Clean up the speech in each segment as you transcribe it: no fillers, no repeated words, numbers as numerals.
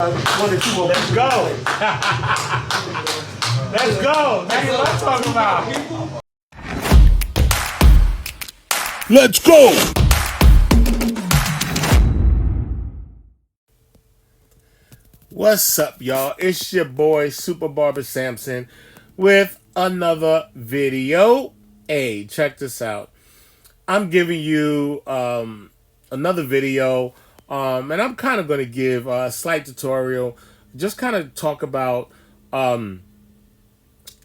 Let's go. Let's go. That's what I'm talking about. Let's go! What's up, y'all? It's your boy Super Barber Samson with another video. Hey, check this out. I'm giving you another video, and I'm kind of going to give a slight tutorial, just kind of talk about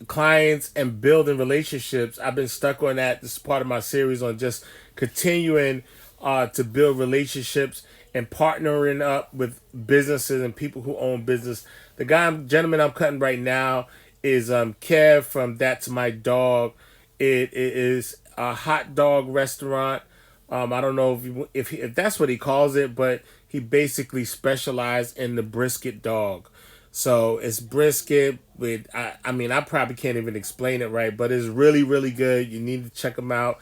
clients and building relationships. I've been stuck on that. This is part of my series on just continuing to build relationships and partnering up with businesses and people who own business. The gentleman I'm cutting right now is Kev from That's My Dog. It is a hot dog restaurant. I don't know if that's what he calls it, but he basically specialized in the brisket dog. So it's brisket with, I mean, I probably can't even explain it right, but it's really, really good. You need to check them out.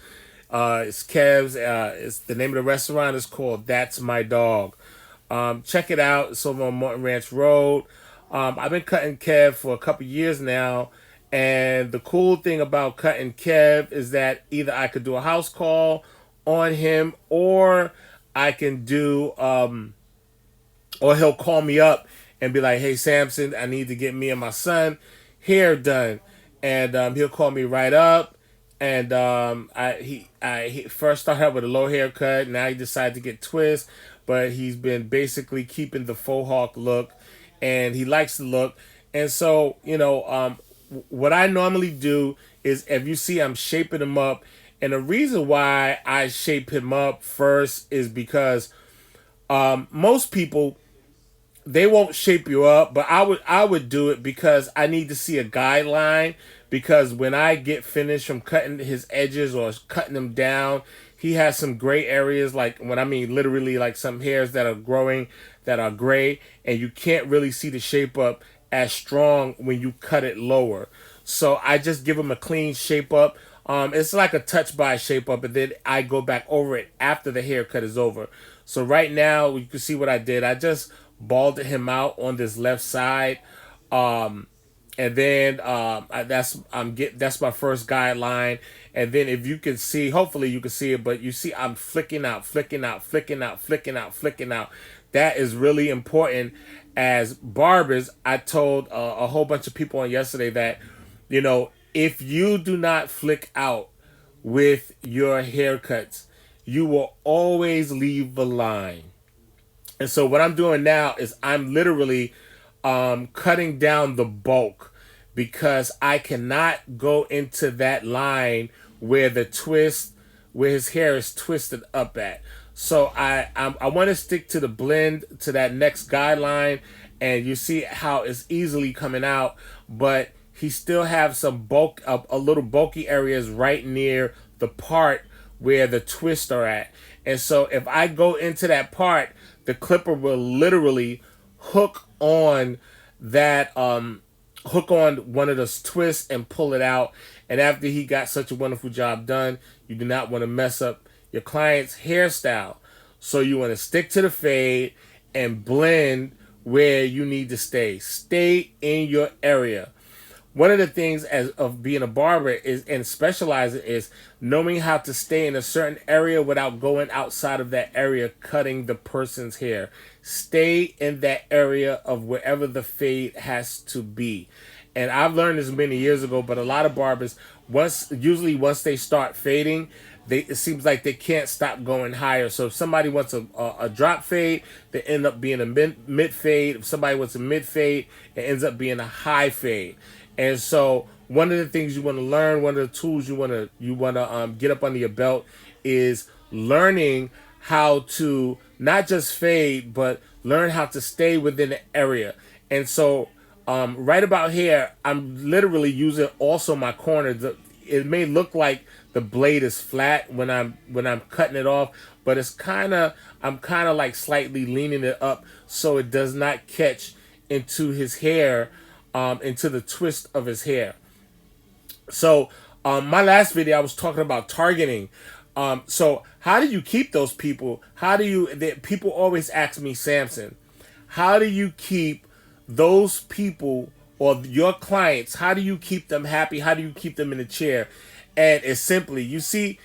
It's Kev's. It's the name of the restaurant is called That's My Dog. Check it out. It's over on Morton Ranch Road. I've been cutting Kev for a couple years now, and the cool thing about cutting Kev is that either I could do a house call on him, or I can do, or he'll call me up and be like, "Hey Samson, I need to get me and my son hair done," and he'll call me right up. And he first started out with a low haircut. Now he decided to get twists, but he's been basically keeping the faux hawk look, and he likes the look. And so, what I normally do is, if you see, I'm shaping him up, and the reason why I shape him up first is because most people, they won't shape you up, but I would do it because I need to see a guideline. Because when I get finished from cutting his edges or cutting them down, he has some gray areas, like when I mean literally like some hairs that are growing that are gray, and you can't really see the shape up as strong when you cut it lower. So I just give him a clean shape up. It's like a touch by shape up, and then I go back over it after the haircut is over. So right now you can see what I did. I just balded him out on this left side, and then that's my first guideline. And then if you can see, hopefully you can see it, but you see I'm flicking out. That is really important. As barbers, I told a whole bunch of people on yesterday that, if you do not flick out with your haircuts, you will always leave a line. And so what I'm doing now is I'm literally cutting down the bulk, because I cannot go into that line where where his hair is twisted up at. So I want to stick to the blend, to that next guideline, and you see how it's easily coming out, but he still have some bulk, a little bulky areas right near the part where the twists are at. And so if I go into that part, the clipper will literally hook on one of those twists and pull it out. And after he got such a wonderful job done, you do not want to mess up your client's hairstyle. So you want to stick to the fade and blend where you need to stay. Stay in your area. One of the things of being a barber is, and specializing, is knowing how to stay in a certain area without going outside of that area cutting the person's hair. Stay in that area of wherever the fade has to be. And I've learned this many years ago, but a lot of barbers, once they start fading, it seems like they can't stop going higher. So if somebody wants a drop fade, they end up being a mid fade. If somebody wants a mid fade, it ends up being a high fade. And so one of the things you want to learn, one of the tools you want to get up under your belt, is learning how to not just fade, but learn how to stay within the area. And so right about here, I'm literally using also my corner. It may look like the blade is flat when I'm cutting it off, but I'm kind of like slightly leaning it up so it does not catch into his hair, into the twist of his hair. So my last video, I was talking about targeting. So how do you keep those people? People always ask me, Samson, how do you keep those people or your clients, how do you keep them happy? How do you keep them in the chair? And it's simply, you see,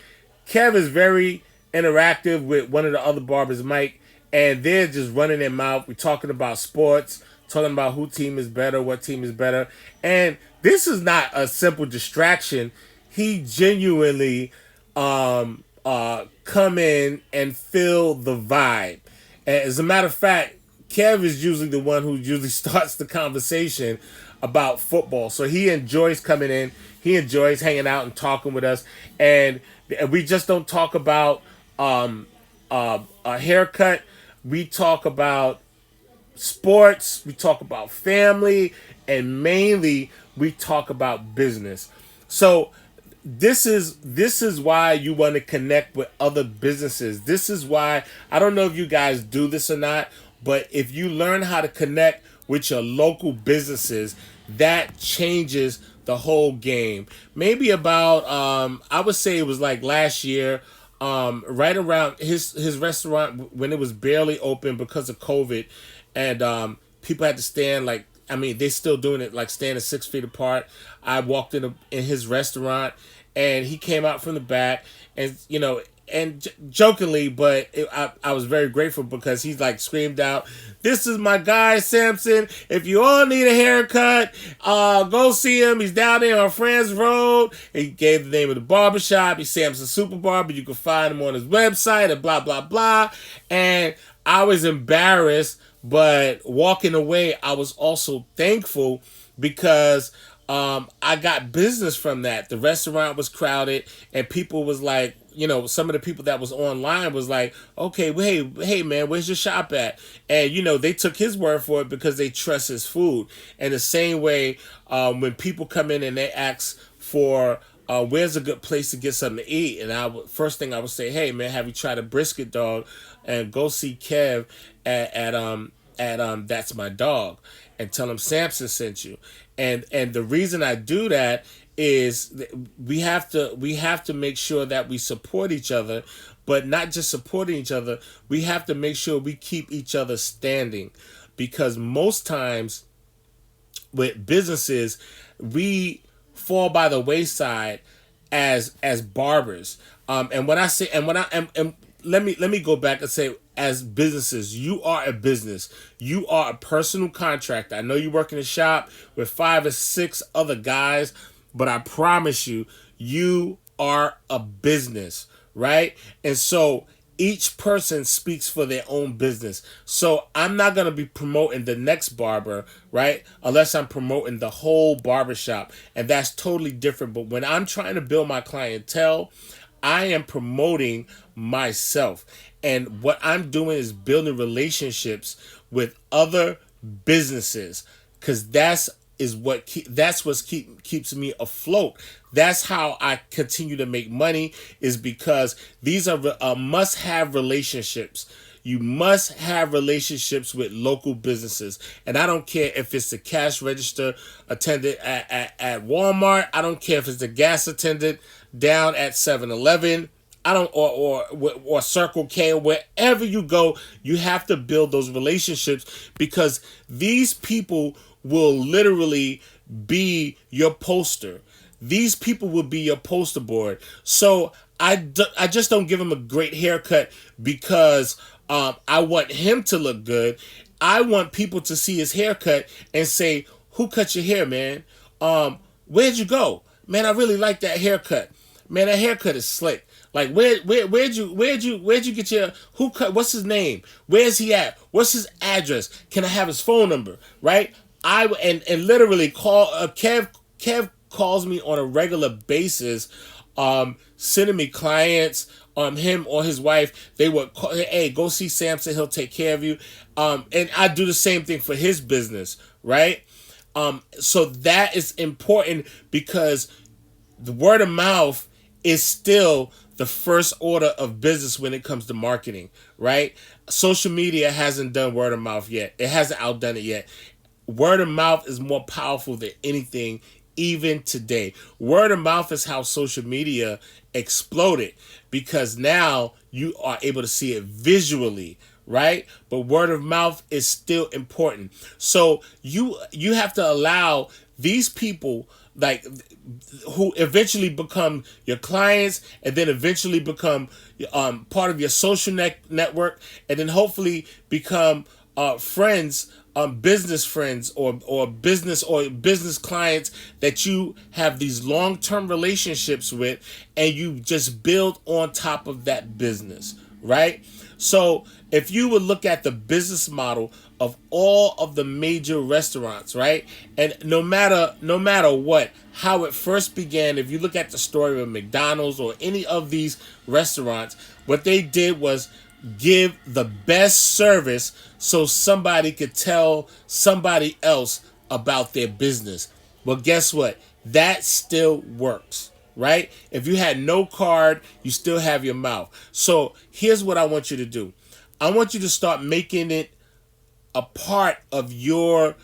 Kev is very interactive with one of the other barbers, Mike, and they're just running their mouth. We're talking about sports, talking about who team is better, what team is better. And this is not a simple distraction. He genuinely come in and feel the vibe. And as a matter of fact, Kev is usually the one who usually starts the conversation about football. So he enjoys coming in. He enjoys hanging out and talking with us. And we just don't talk about a haircut. We talk about sports. We talk about family. And mainly, we talk about business. So this is why you want to connect with other businesses. This is why, I don't know if you guys do this or not, but if you learn how to connect with your local businesses, that changes the whole game. Maybe about I would say it was like last year, right around his restaurant when it was barely open because of COVID, and people had to stand like, I mean, they're still doing it, like standing 6 feet apart. I walked in his restaurant, and he came out from the back, and jokingly, but I was very grateful because he's like screamed out, "This is my guy Samson. If you all need a haircut, go see him. He's down there on Friends Road." He gave the name of the barbershop. He's Samson Super Barber. You can find him on his website and blah blah blah. And I was embarrassed, but walking away, I was also thankful because I got business from that. The restaurant was crowded, and people was like, some of the people that was online was like, "Okay, well, hey man, where's your shop at?" And they took his word for it because they trust his food. And the same way, when people come in and they ask for where's a good place to get something to eat, and first thing I would say, "Hey man, have you tried a brisket dog?" And go see Kev at That's My Dog, and tell him Samson sent you. And the reason I do that is we have to make sure that we support each other, but not just supporting each other. We have to make sure we keep each other standing, because most times with businesses, we fall by the wayside as barbers. And when I say, and let me go back and say, as businesses, you are a business. You are a personal contractor. I know you work in a shop with 5 or 6 other guys, but I promise you, you are a business, right? And so each person speaks for their own business. So I'm not going to be promoting the next barber, right? Unless I'm promoting the whole barbershop. And that's totally different. But when I'm trying to build my clientele, I am promoting myself. And what I'm doing is building relationships with other businesses, because that's what keeps me afloat. That's how I continue to make money, is because these are must-have relationships. You must have relationships with local businesses. And I don't care if it's the cash register attendant at Walmart. I don't care if it's the gas attendant down at 7-Eleven. I don't, or Circle K, or wherever you go, you have to build those relationships, because these people will literally be your poster. These people will be your poster board. So I just don't give him a great haircut because I want him to look good. I want people to see his haircut and say, "Who cut your hair, man? Where'd you go? Man, I really like that haircut. Man, that haircut is slick. Like, where'd you get your, who cut, what's his name? Where's he at? What's his address? Can I have his phone number?" Right? And literally call Kev calls me on a regular basis, sending me clients. Him or his wife, they would call, "Hey, go see Samson, he'll take care of you." And I do the same thing for his business, right? So that is important, because the word of mouth is still the first order of business when it comes to marketing, right? Social media hasn't done word of mouth yet. It hasn't outdone it yet. Word of mouth is more powerful than anything, even today. Word of mouth is how social media exploded, because now you are able to see it visually, right? But word of mouth is still important. So you have to allow these people, like, who eventually become your clients, and then eventually become part of your social network, and then hopefully become friends, business friends, or business clients that you have these long-term relationships with, and you just build on top of that business, right? So if you would look at the business model of all of the major restaurants, right? And no matter what, how it first began, if you look at the story of McDonald's or any of these restaurants, what they did was give the best service so somebody could tell somebody else about their business. Well, guess what? That still works, right? If you had no card, you still have your mouth. So here's what I want you to do. I want you to start making it a part of your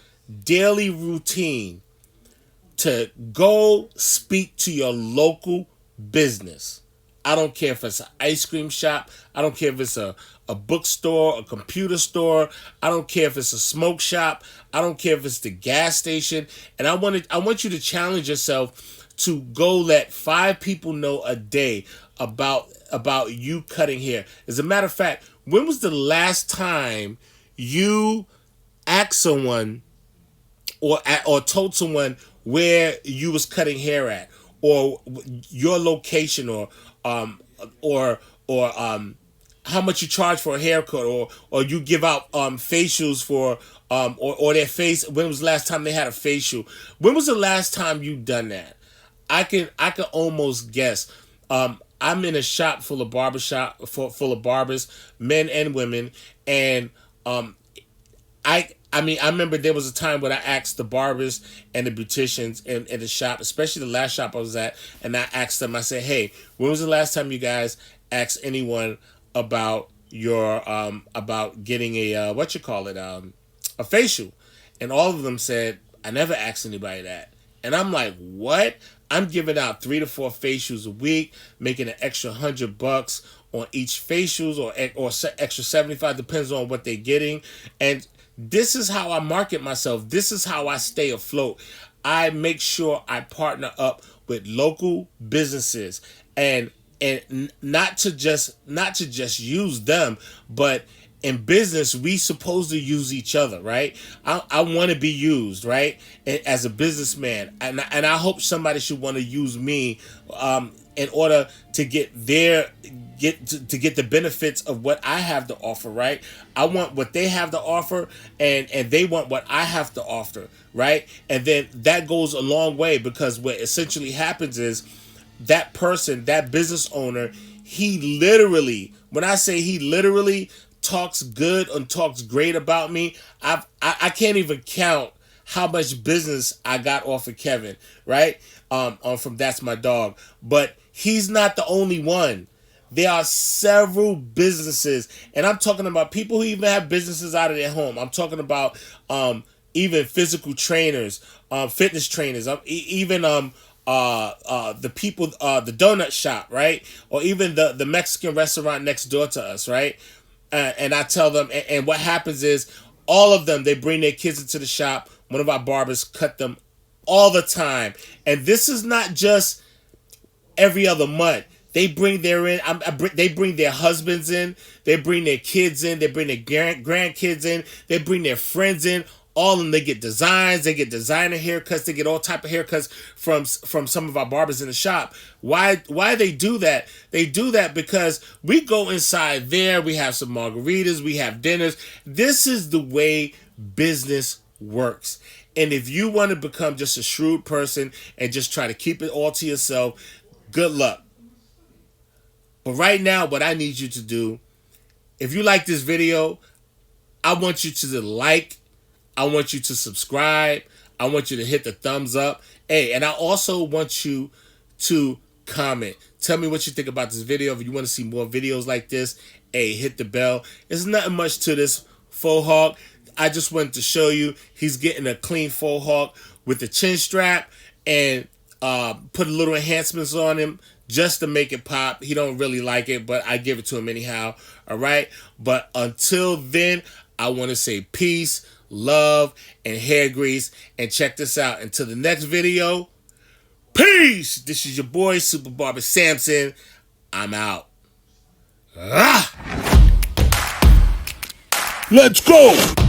daily routine to go speak to your local business. I don't care if it's an ice cream shop. I don't care if it's a bookstore, a computer store. I don't care if it's a smoke shop. I don't care if it's the gas station. And I want you to challenge yourself to go let 5 people know a day about you cutting hair. As a matter of fact, when was the last time you asked someone or told someone where you was cutting hair at, or your location, or how much you charge for a haircut, or you give out facials for or their face? When was the last time they had a facial? When was the last time you done that? I can almost guess. I'm in a shop full of full of barbers, men and women, and I remember there was a time when I asked the barbers and the beauticians in the shop, especially the last shop I was at, and I asked them, I said, hey, when was the last time you guys asked anyone about your about getting a a facial? And all of them said, I never asked anybody that. And I'm like, what? I'm giving out 3 to 4 facials a week, making an extra $100 on each facials, or extra 75, depends on what they're getting. And this is how I market myself. This is how I stay afloat. I make sure I partner up with local businesses, and not to just use them, but in business we supposed to use each other, right? I want to be used, right? As a businessman, and I hope somebody should want to use me in order to get get the benefits of what I have to offer, right? I want what they have to offer, and they want what I have to offer, right? And then that goes a long way, because what essentially happens is that person, that business owner, he literally, when I say he literally talks good and talks great about me, I can't even count how much business I got off of Kevin, right? From That's My Dog. But he's not the only one. There are several businesses, and I'm talking about people who even have businesses out of their home. I'm talking about even physical trainers, fitness trainers, even the people, the donut shop, right? Or even the Mexican restaurant next door to us, right? And I tell them, and what happens is, all of them, they bring their kids into the shop. One of our barbers cut them all the time. And this is not just every other month. They bring they bring their husbands in, they bring their kids in, they bring their grandkids in, they bring their friends in. All of them, they get designs, they get designer haircuts, they get all type of haircuts from some of our barbers in the shop. Why they do that? They do that because we go inside there, we have some margaritas, we have dinners. This is the way business works. And if you want to become just a shrewd person and just try to keep it all to yourself, good luck. But right now, what I need you to do, if you like this video, I want you to like, I want you to subscribe, I want you to hit the thumbs up. Hey, and I also want you to comment. Tell me what you think about this video. If you want to see more videos like this, hey, hit the bell. There's nothing much to this faux hawk. I just wanted to show you he's getting a clean faux hawk with the chin strap, and put a little enhancements on him just to make it pop. He don't really like it, but I give it to him anyhow. All right. But until then, I want to say peace, love, and hair grease. And check this out. Until the next video, peace. This is your boy, Super Barber Samson. I'm out. Let's go!